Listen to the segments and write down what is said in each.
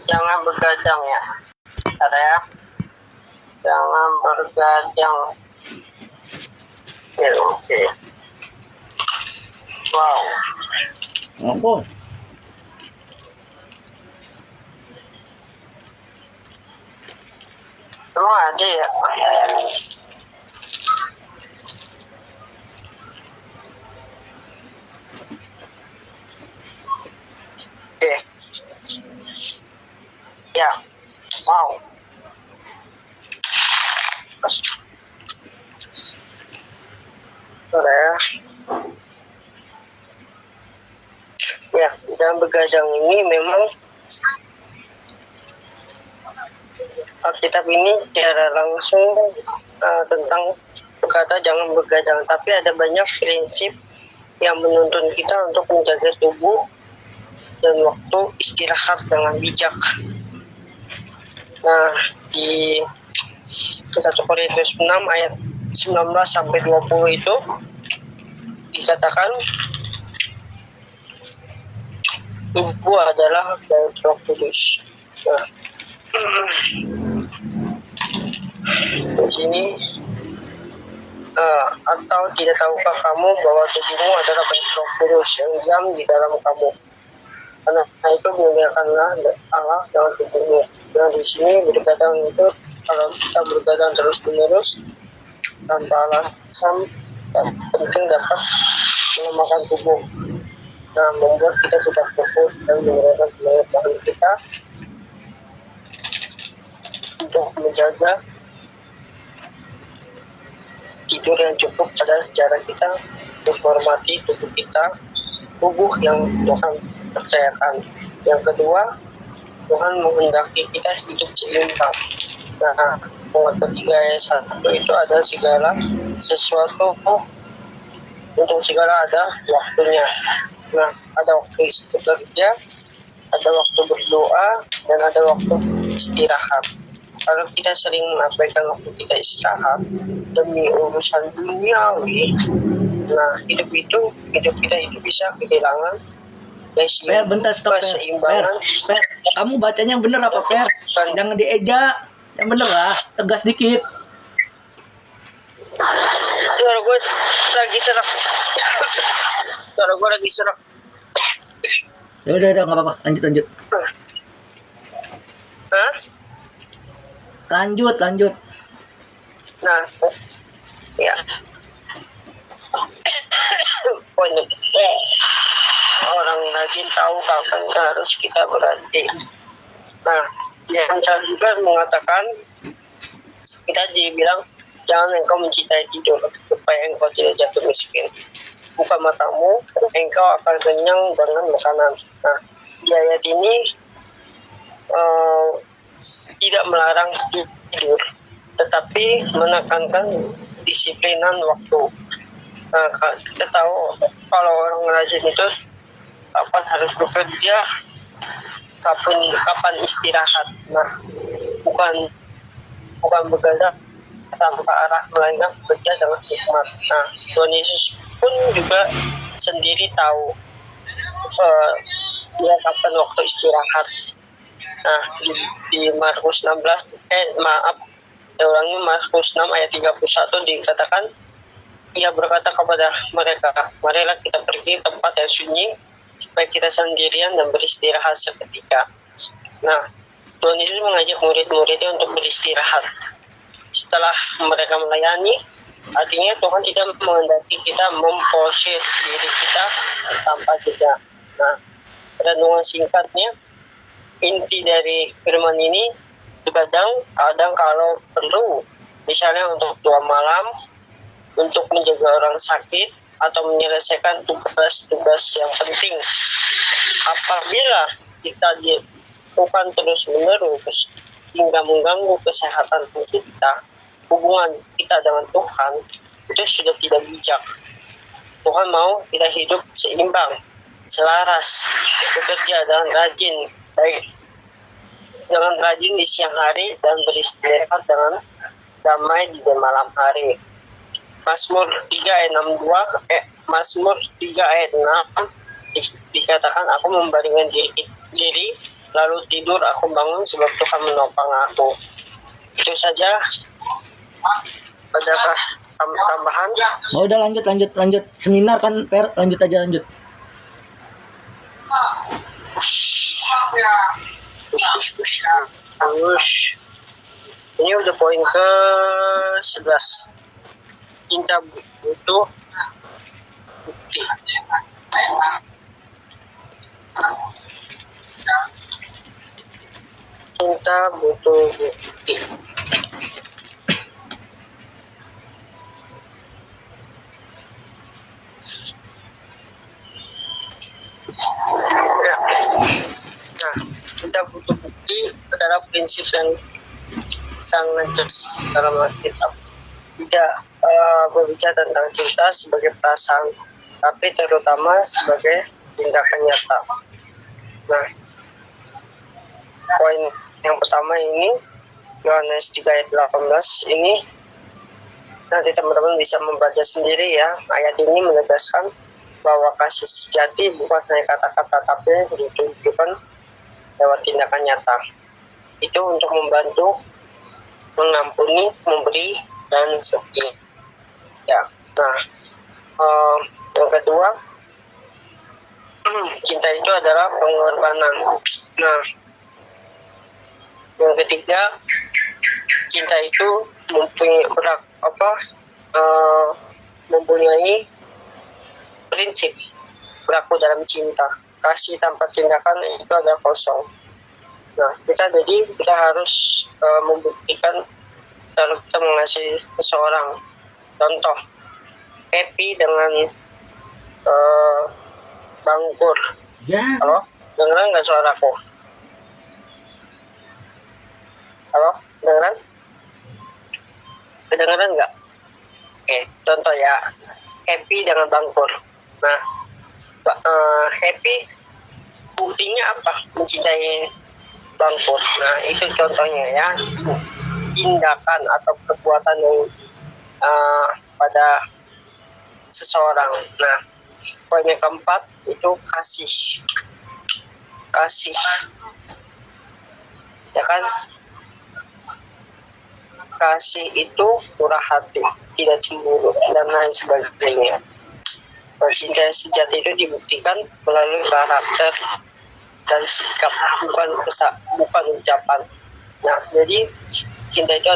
Jangan begadang ya. Bentar ya. Jangan bergadang. Ya, oke. Wow. Apa? Emang ada ya? Oke. Ya. Wow. Bentar ya. Ya, dan begadang ini memang Alkitab ini secara langsung tentang berkata jangan begadang, tapi ada banyak prinsip yang menuntun kita untuk menjaga tubuh dan waktu istirahat dengan bijak. Nah, di 1 Korintus 6 ayat 19 sampai 20 itu dikatakan tubuh adalah dari Roh Kudus. Nah, di sini atau tidak tahukah kamu bahwa tubuhmu adalah bait Roh Kudus yang diam di dalam kamu, karena itu muliakanlah Allah dalam tubuhmu. Nah, di sini berkata itu kalau kita bergadang terus menerus tanpa alasan penting dapat melemahkan tubuh. Nah, membuat kita tidak fokus dan menggunakan semangat bahan kita untuk menjaga tidur yang cukup pada sejarah kita menghormati tubuh yang Tuhan percayakan. Yang kedua, Tuhan menghendaki kita hidup seimbang. Nah, poin ketiga ayat 1 itu ada segala sesuatu untuk segala ada waktunya. Nah, ada waktu bekerja, ada waktu berdoa, dan ada waktu istirahat. Kalau kita sering mengabaikan waktu kita istirahat demi urusan duniawi, nah hidup kita itu bisa kehilangan Bentar stop, keseimbangan. Per, kamu bacanya yang bener apa, Per? Jangan dieja, yang bener lah, tegas dikit. Suara gue lagi serak. Udah, nggak apa-apa, lanjut. Hah? Lanjut. Nah, ya. Poin orang rajin tahu kapan harus kita berhenti. Nah, yang juga mengatakan kita dibilang jangan engkau mencintai tidur supaya engkau tidak jatuh miskin. Buka matamu, engkau akan kenyang dengan makanan. Nah, di ayat ini tidak melarang tidur, tetapi menekankan disiplinan waktu. Nah, kita tahu kalau orang rajin itu kapan harus bekerja, kapan istirahat. Nah, bukan begadang tanpa arah, melainkan bekerja dengan hikmat. Nah, Tuhan Yesus pun juga sendiri tahu dia kapan waktu istirahat. Nah, di Markus 16 Markus 6 ayat 31 dikatakan, ia berkata kepada mereka, marilah kita pergi ke tempat yang sunyi supaya kita sendirian dan beristirahat seketika. Nah, Tuhan Yesus mengajak murid-muridnya untuk beristirahat setelah mereka melayani. Artinya Tuhan tidak menghendaki kita memposir diri kita tanpa jeda. Nah, renungan singkatnya, inti dari firman ini, kadang kalau perlu, misalnya untuk 2 malam, untuk menjaga orang sakit, atau menyelesaikan tugas-tugas yang penting. Apabila kita dilakukan terus-menerus hingga mengganggu kesehatan kita, hubungan kita dengan Tuhan, itu sudah tidak bijak. Tuhan mau kita hidup seimbang, selaras, bekerja dengan rajin, baik dengan rajin di siang hari dan beristirahat dengan damai di malam hari. Mazmur 3 ayat 6 dikatakan, aku membandingkan diri lalu tidur aku bangun sebab Tuhan menopang aku. Itu saja. Adakah tambahan? Oh, udah lanjut seminar kan Per, lanjut aja lanjut. Ush. Ini udah poin ke 11. Cinta butuh bukti. Cinta butuh bukti. Ya. Nah, cinta butuh bukti adalah prinsip yang sangat jelas dalam Alkitab. Tidak berbicara tentang cinta sebagai perasaan, tapi terutama sebagai tindakan nyata. Nah, poin yang pertama ini Yohanes 3 ayat 18 ini nanti teman-teman bisa membaca sendiri ya. Ayat ini menegaskan bahwa kasih sejati bukan hanya kata-kata tapi ditunjukkan lewat tindakan nyata. Itu untuk membantu, mengampuni, memberi, dan setia. Ya, nah, yang kedua, cinta itu adalah pengorbanan. Nah, yang ketiga, cinta itu mempunyai prinsip berlaku dalam cinta. Kasih tanpa tindakan itu adalah kosong. Nah, kita harus membuktikan kalau kita mengasihi seseorang. Contoh, Happy dengan Bangkur. Ya. Halo, dengeran nggak suaraku? Halo, dengeran? Kedengeran nggak? Oke, contoh ya, Happy dengan Bangkur. Nah, Happy buktinya apa? Mencintai Bangkur. Nah, itu contohnya ya, tindakan atau perbuatan yang pada seseorang. Nah, poin yang keempat itu kasih, ya kan? Kasih itu murah hati, tidak cemburu, dan lain sebagainya. Cinta sejati itu dibuktikan melalui karakter dan sikap, bukan ucapan. Nah, jadi cinta itu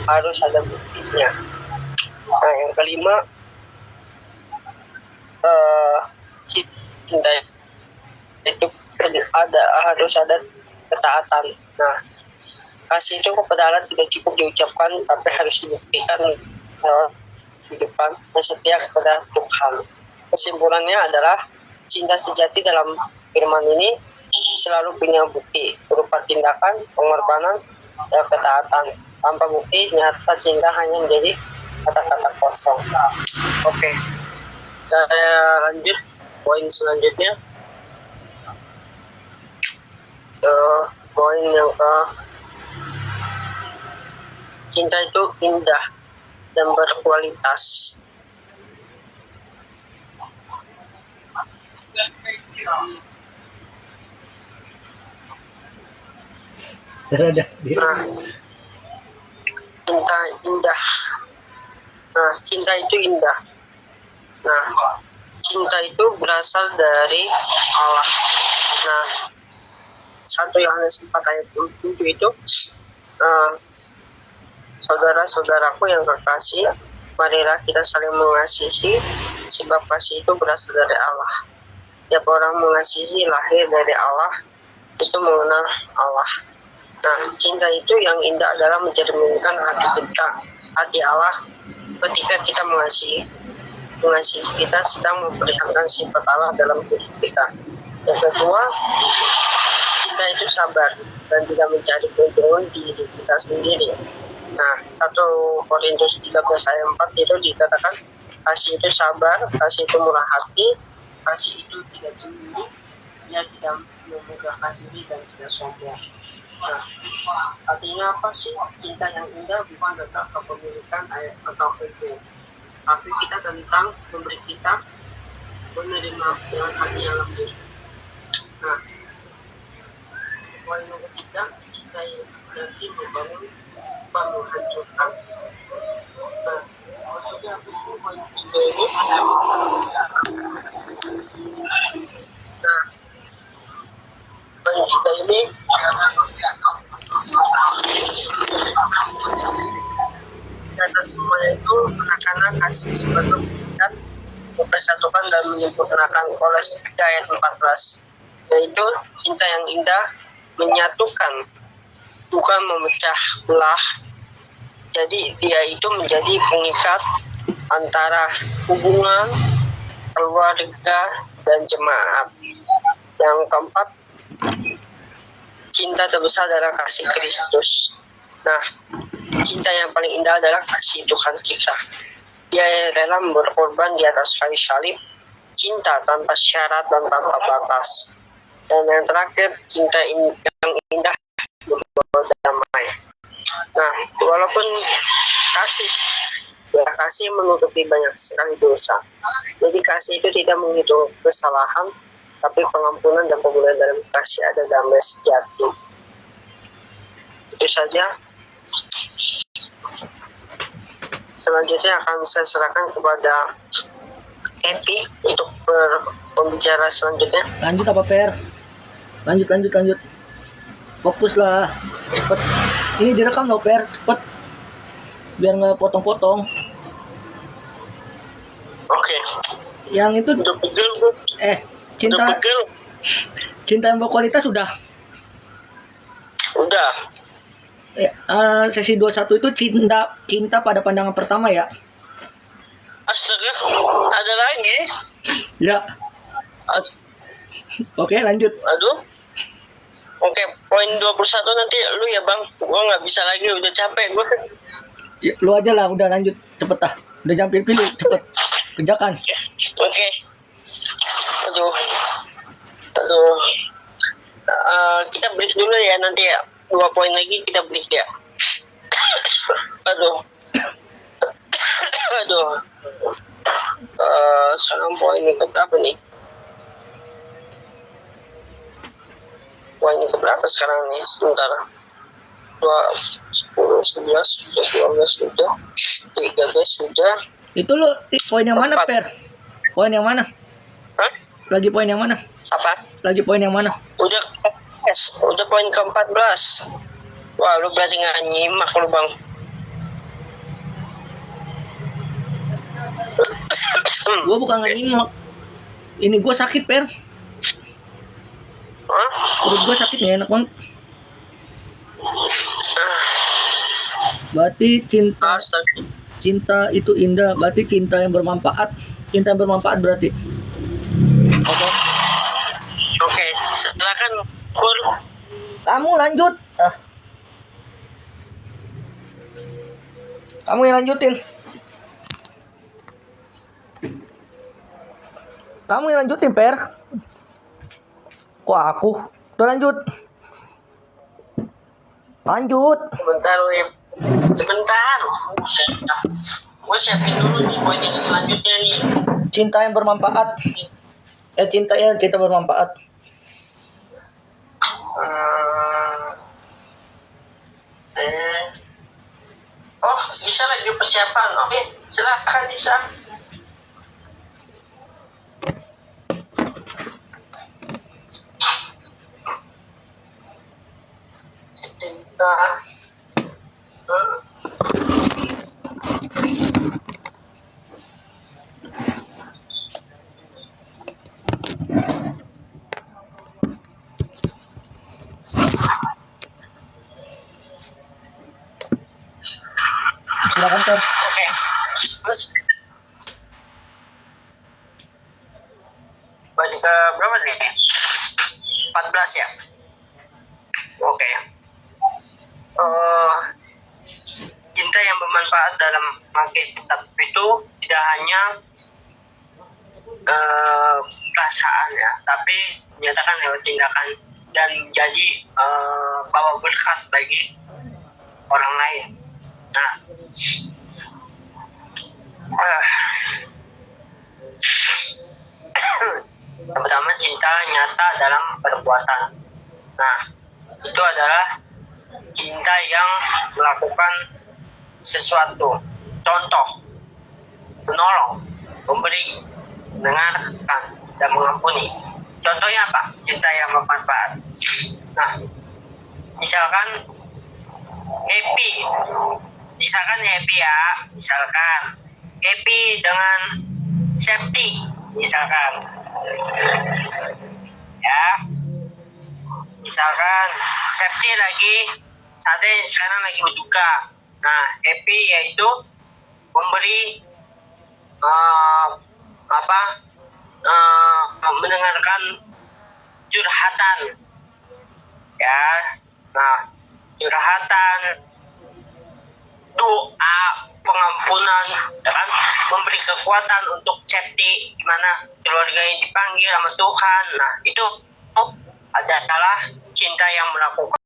harus ada buktinya. Nah, yang kelima, cinta itu harus ada ketaatan. Nah, kasih itu kepada Allah tidak cukup diucapkan, tapi harus dibuktikan kehidupan dan setia kepada Tuhan. Kesimpulannya adalah cinta sejati dalam firman ini selalu punya bukti berupa tindakan, pengorbanan, dan ketaatan. Tanpa bukti, nyata cinta hanya menjadi kata-kata kosong. Oke, saya lanjut poin selanjutnya. Poin yang ke cinta itu indah dan berkualitas. Nah, cinta indah. Nah, cinta itu indah. Nah, cinta itu berasal dari Allah. Nah, 1 Yohanes 4 ayat 7 itu, saudara-saudaraku yang kekasih, marilah kita saling mengasihi, sebab kasih itu berasal dari Allah. Tiap orang mengasihi lahir dari Allah, itu mengenal Allah. Nah, cinta itu yang indah adalah mencerminkan hati Allah ketika kita mengasihi kita sedang memperlihatkan sifat Allah dalam hidup kita. Yang kedua, cinta itu sabar dan tidak mencari keuntungan di diri kita sendiri. Nah, 1 Korintus 13 ayat 4 itu dikatakan kasih itu sabar, kasih itu murah hati, kasih itu tidak cemburu, ia tidak memegahkan diri dan tidak sombong. Nah, artinya apa sih? Cinta yang indah bukan tentang kepemilikan atau ego, tapi kita tentang memberi kita menerima dengan hati yang lembut. Nah, Nah, kita ini kata semuanya itu anak-anak kasih sebagai ikat mempersatukan dan menyempurnakan oleh ayat 14, yaitu cinta yang indah menyatukan bukan memecah belah. Jadi dia itu menjadi pengikat antara hubungan keluarga dan jemaat. Yang keempat, cinta terbesar adalah kasih Kristus. Nah, cinta yang paling indah adalah kasih Tuhan kita. Dia rela berkorban di atas kayu salib, cinta tanpa syarat dan tanpa batas. Dan yang terakhir, cinta yang indah membawa damai. Nah, walaupun kasih menutupi banyak sekali dosa. Jadi kasih itu tidak menghitung kesalahan, tapi pengampunan dan pemulihan dalam kasih ada damai sejati. Itu saja. Selanjutnya akan saya serahkan kepada Epi untuk berbicara selanjutnya. Lanjut apa Per? Lanjut. Fokus lah. Cepet. Ini direkam loh Per, cepet. Biar nggak potong-potong. Oke. Yang itu Udah pegel. cinta yang berkualitas sudah. Udah. Sesi 21 itu cinta pada pandangan pertama ya. Astaga, ada lagi? Ya. Oke, lanjut. Aduh. Oke, poin 21 nanti lu ya Bang. Gua nggak bisa lagi, udah capek gua. Ya, lu aja lah, udah lanjut cepet dah. Udah jangan pilih cepet. Kerjakan. Oke. Aduh. Kita break dulu ya nanti ya. 2 poin lagi kita break ya. Aduh. Sekarang poin ini keberapa nih? Poin ini keberapa sekarang nih? Sebentar. 10, 11, 12 sudah. 13 sudah. Itu lu poin yang mana, Per? Poin yang mana? Hah? Lagi poin yang mana? Apa? Lagi poin yang mana? Udah poin ke-14. Wah, lu berarti nggak nyimak lu Bang. Gua bukan nggak nyimak. Ini gua sakit, Per. Hah? Perut gua sakit nih, enak banget. Berarti cinta itu indah, berarti cinta yang bermanfaat. Cinta yang bermanfaat berarti. Oke, silakan Pur. Kamu lanjut. Kamu yang lanjutin. Kamu yang lanjutin, Per. Kok aku? Udah lanjut. Sebentar. Gue siapin dulu nih poin yang selanjutnya nih. Cinta yang bermanfaat. Cinta bermanfaat. Oh, bisa lagi persiapan. Oke, silakan bisa. Cinta. Silakan, Per. Oke. Terus balik ke berapa nih? 14 ya? Oke. Cinta yang bermanfaat dalam Alkitab itu tidak hanya perasaan ya, tapi menyatakan lewat tindakan dan jadi bawa berkat bagi orang lain. Nah, yang pertama cinta nyata dalam perbuatan. Nah, itu adalah cinta yang melakukan sesuatu, contoh, menolong, memberi, mendengarkan, dan mengampuni. Contohnya apa? Cinta yang bermanfaat. Nah, misalkan happy, misalkan happy dengan safety, misalkan ya, misalkan safety lagi sekarang lagi berduka. Nah, happy yaitu memberi mendengarkan curhatan ya. Nah, curhatan, doa pengampunan, ya kan, memberi kekuatan untuk safety, di mana keluarga yang dipanggil sama Tuhan. Nah, itu adalah cinta yang melakukan